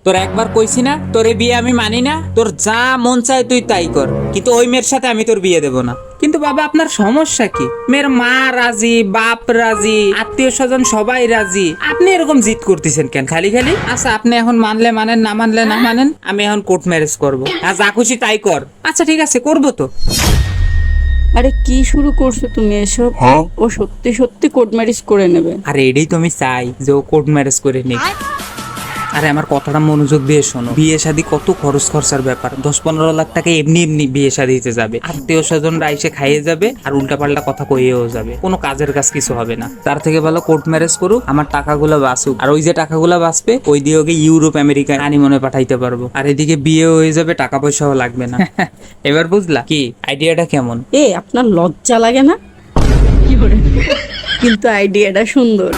তোর একবার কইছি না তোর এই বিয়ে আমি মানি না, তোর যা মন চায় তুই তাই কর, কিন্তু ওই মেয়ের সাথে আমি তোর বিয়ে দেবো না। কিন্তু বাবা আপনার সমস্যা কি? মেয়ের মা রাজি, বাপ রাজি, আত্মীয় স্বজন সবাই রাজি, আপনি এরকম জিদ করতেছেন কেন খালি খালি? আচ্ছা আপনি এখন মানলে মানেন, না মানলে না মানেন, আমি এখন কোর্ট ম্যারেজ করবো। আর যা খুশি তাই কর। আচ্ছা ঠিক আছে করবো তো। আরে কি শুরু করছো তুমি এসব? ও সত্যি সত্যি কোর্ট ম্যারেজ করে নেবে? আরে এটাই তো আমি চাই যে ও কোর্ট ম্যারেজ করে নিক। আরে আমার কথাটা মনোযোগ দিয়ে শোনো, বিয়ে শাদী কত খরচ খরচার ব্যাপার। 10-15 লাখ টাকা এমনি এমনি বিয়ে শাদীতে যাবে, আত্মীয় স্বজনরা এসে খাইয়ে যাবে আর উল্টাপাল্টা কথা কইয়েও যাবে, কোনো কাজের কাজ কিছু হবে না। তার থেকে ভালো কোর্ট ম্যারেজ করুক, আমার টাকাগুলো বাঁচুক, আর ওই যে টাকাগুলো বাঁচবে ওই দিয়ে ওকে ইউরোপ আমেরিকা হানিমুনে পাঠাইতে পারবো, আর এদিকে বিয়েও হয়ে যাবে, টাকা পয়সাও লাগবে না। এবার বুঝলা কি আইডিয়াটা কেমন? আপনার লজ্জা লাগে না? কিন্তু আইডিয়াটা সুন্দর।